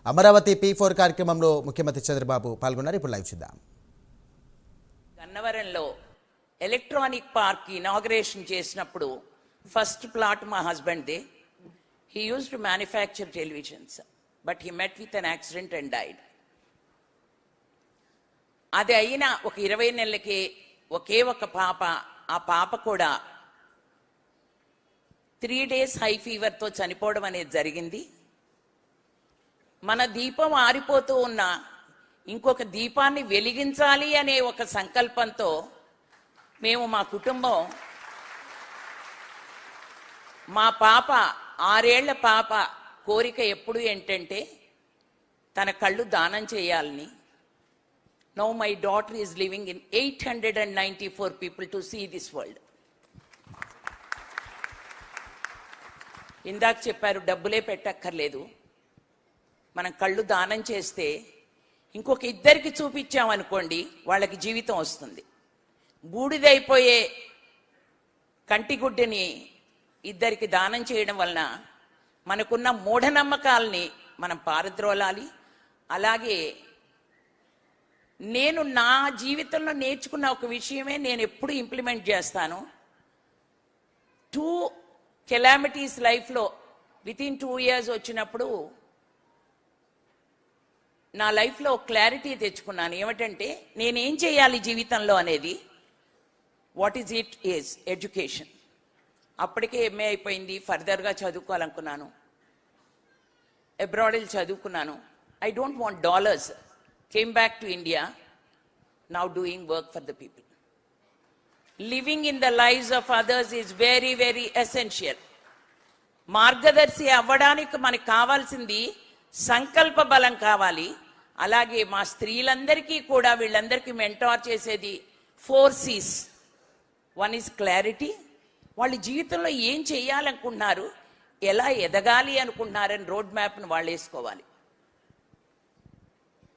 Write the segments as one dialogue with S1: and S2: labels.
S1: Amaravati P4 కార్యక్రమంలో ముఖ్యమంత్రి చంద్రబాబు పాల్గొన్నారు. ఇప్పుడు లైవ్ చూద్దాం.
S2: గన్నవరంలో ఎలక్ట్రానిక్ పార్క్ ఇనాగరేషన్ చేసినప్పుడు ఫస్ట్ ప్లాట్ మా హస్బెండ్దే. He used to manufacture televisions, but he met with an accident and died. అది అయిన ఒక 20 నెలలకి ఒకే ఒక పాప, ఆ పాప కూడా 3 days హై ఫీవర్తో చనిపోవడం అనేది జరిగింది. మన దీపం ఆరిపోతూ ఉన్న ఇంకొక దీపాన్ని వెలిగించాలి అనే ఒక సంకల్పంతో మేము మా కుటుంబం, మా పాప 6 ఏళ్ల పాప కోరిక ఎప్పుడు ఏంటంటే తన కళ్ళు దానం చేయాలని. Now my daughter is living in 894 people to see this world. ఇందాక చెప్పారు డబ్బులే పెట్టక్కర్లేదు, మనం కళ్ళు దానం చేస్తే ఇంకొక 2 చూపించామనుకోండి వాళ్ళకి జీవితం వస్తుంది. బూడిదైపోయే కంటిగుడ్డని 2 దానం చేయడం వలన మనకున్న మూఢనమ్మకాలని మనం పారద్రోలాలి. అలాగే నేను నా జీవితంలో నేర్చుకున్న ఒక విషయమే నేను ఎప్పుడు ఇంప్లిమెంట్ చేస్తాను. 2 కెలామిటీస్ లైఫ్లో వితిన్ 2 years వచ్చినప్పుడు నా లైఫ్లో క్లారిటీ తెచ్చుకున్నాను. ఏమిటంటే నేనేం చేయాలి జీవితంలో అనేది. What is it is education. అప్పటికే ఎంఏ అయిపోయింది, ఫర్దర్గా చదువుకోవాలనుకున్నాను. అబ్రాడ్ వెళ్ళి చదువుకున్నాను. I don't want dollars. Came back to India, now doing work for the people. Living in the lives of others is very very essential. మార్గదర్శి అవ్వడానికి మనకు కావాల్సింది సంకల్ప బలం కావాలి. అలాగే మా స్త్రీలందరికీ కూడా వీళ్ళందరికీ మెంటార్ చేసేది 4 C's. 1 is clarity. వాళ్ళ జీవితంలో ఏం చేయాలనుకుంటున్నారు, ఎలా ఎదగాలి అనుకుంటున్నారని రోడ్ మ్యాప్ను వాళ్ళు వేసుకోవాలి.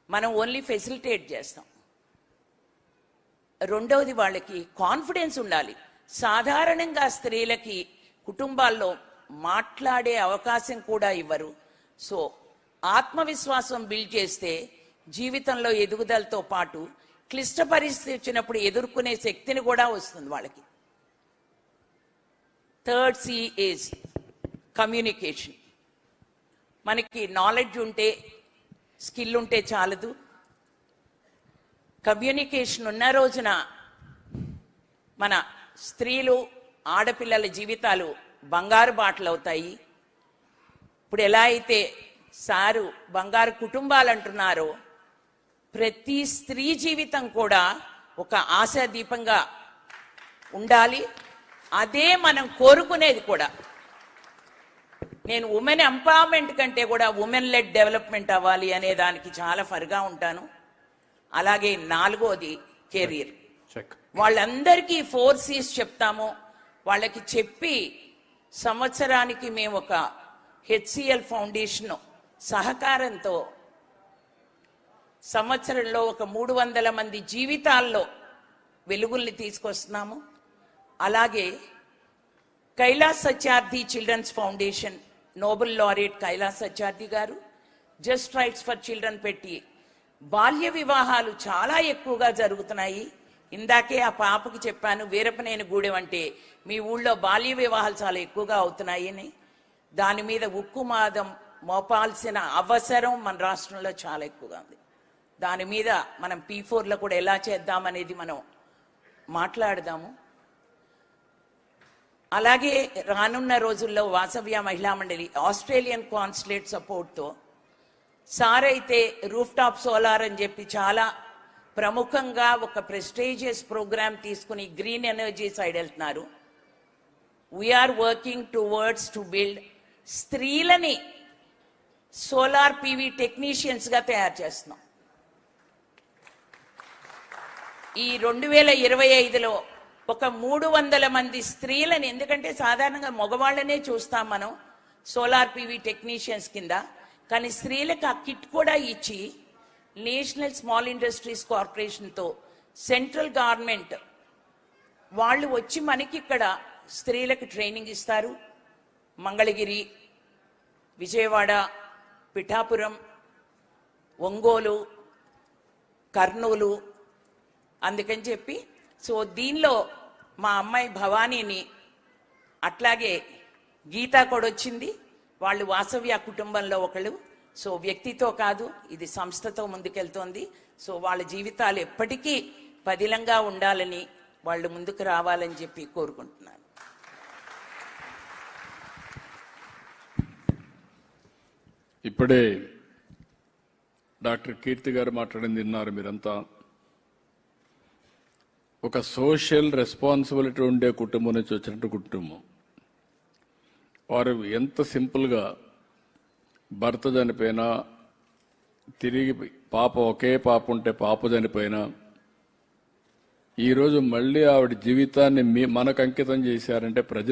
S2: మనం ఓన్లీ ఫెసిలిటేట్ చేస్తాం. రెండవది వాళ్ళకి కాన్ఫిడెన్స్ ఉండాలి. సాధారణంగా స్త్రీలకి కుటుంబాల్లో మాట్లాడే అవకాశం కూడా ఇవ్వరు. సో ఆత్మవిశ్వాసం బిల్డ్ చేస్తే జీవితంలో ఎదుగుదలతో పాటు క్లిష్ట పరిస్థితి వచ్చినప్పుడు ఎదుర్కొనే శక్తిని కూడా వస్తుంది వాళ్ళకి. 3rd C is communication. మనకి నాలెడ్జ్ ఉంటే, స్కిల్ ఉంటే చాలదు. కమ్యూనికేషన్ ఉన్న రోజున మన స్త్రీలు, ఆడపిల్లల జీవితాలు బంగారు బాటలు అవుతాయి. ఇప్పుడు ఎలా అయితే సారు బంగారు కుటుంబాలు అంటున్నారో, ప్రతి స్త్రీ జీవితం కూడా ఒక ఆశాదీపంగా ఉండాలి. అదే మనం కోరుకునేది కూడా. నేను ఉమెన్ ఎంపవర్మెంట్ కంటే కూడా ఉమెన్ లెడ్ డెవలప్మెంట్ అవ్వాలి అనే దానికి చాలా ఫర్గా ఉంటాను. అలాగే 4వది కెరీర్. వాళ్ళందరికీ 4 C's చెప్తాము. వాళ్ళకి చెప్పి సంవత్సరానికి మేము ఒక HCL ఫౌండేషన్ సహకారంతో సంవత్సరంలో ఒక 300 మంది జీవితాల్లో వెలుగుల్ని తీసుకొస్తున్నాము. అలాగే Kailash Satyarthi children's foundation, Nobel laureate Kailash Satyarthi గారు జస్ట్ రైట్స్ ఫర్ చిల్డ్రన్ పెట్టి బాల్య వివాహాలు చాలా ఎక్కువగా జరుగుతున్నాయి. ఇందాకే ఆ పాపకి చెప్పాను, వీరపనేని గూడెం అంటే మీ ఊళ్ళో బాల్య వివాహాలు చాలా ఎక్కువగా అవుతున్నాయి అని. దాని మీద ఉక్కుమాదం మోపాల్సిన అవసరం మన రాష్ట్రంలో చాలా ఎక్కువగా ఉంది. దాని మీద మనం P4లో కూడా ఎలా చేద్దామనేది మనం మాట్లాడదాము. అలాగే రానున్న రోజుల్లో వాసవ్య మహిళా మండలి ఆస్ట్రేలియన్ కాన్సులేట్ సపోర్ట్తో సార్ అయితే రూఫ్ టాప్ సోలార్ అని చెప్పి చాలా ప్రముఖంగా ఒక ప్రెస్టీజియస్ ప్రోగ్రామ్ తీసుకుని గ్రీన్ ఎనర్జీ సైడ్ వెళ్తున్నారు. We are working towards to build స్త్రీలని సోలార్ PV టెక్నీషియన్స్గా తయారు చేస్తున్నాం. ఈ 2025లో ఒక 300 మంది స్త్రీలని, ఎందుకంటే సాధారణంగా మగవాళ్ళనే చూస్తాం మనం సోలార్ PV టెక్నీషియన్స్ కింద, కానీ స్త్రీలకు ఆ కిట్ కూడా ఇచ్చి నేషనల్ స్మాల్ ఇండస్ట్రీస్ కార్పొరేషన్తో సెంట్రల్ గవర్నమెంట్ వాళ్ళు వచ్చి మనకి ఇక్కడ స్త్రీలకు ట్రైనింగ్ ఇస్తారు. మంగళగిరి, విజయవాడ, పిఠాపురం, ఒంగోలు, కర్నూలు. అందుకని చెప్పి సో దీనిలో మా అమ్మాయి భవానీని, అట్లాగే గీత కూడా వచ్చింది. వాళ్ళు వాసవ్య కుటుంబంలో ఒకళ్ళు. సో వ్యక్తితో కాదు, ఇది సంస్థతో ముందుకెళ్తోంది. సో వాళ్ళ జీవితాలు ఎప్పటికీ పదిలంగా ఉండాలని, వాళ్ళు ముందుకు రావాలని చెప్పి కోరుకుంటున్నాను.
S3: ఇప్పుడే డాక్టర్ కీర్తి గారు మాట్లాడింది విన్నారు మీరంతా. ఒక సోషల్ రెస్పాన్సిబిలిటీ ఉండే కుటుంబం నుంచి వచ్చినట్టు కుటుంబం. వారు ఎంత సింపుల్గా భర్త చనిపోయినా, తిరిగి పాప ఒకే పాప ఉంటే పాప చనిపోయినా, ఈరోజు మళ్ళీ ఆవిడ జీవితాన్ని మనకు అంకితం చేశారంటే ప్రజలకు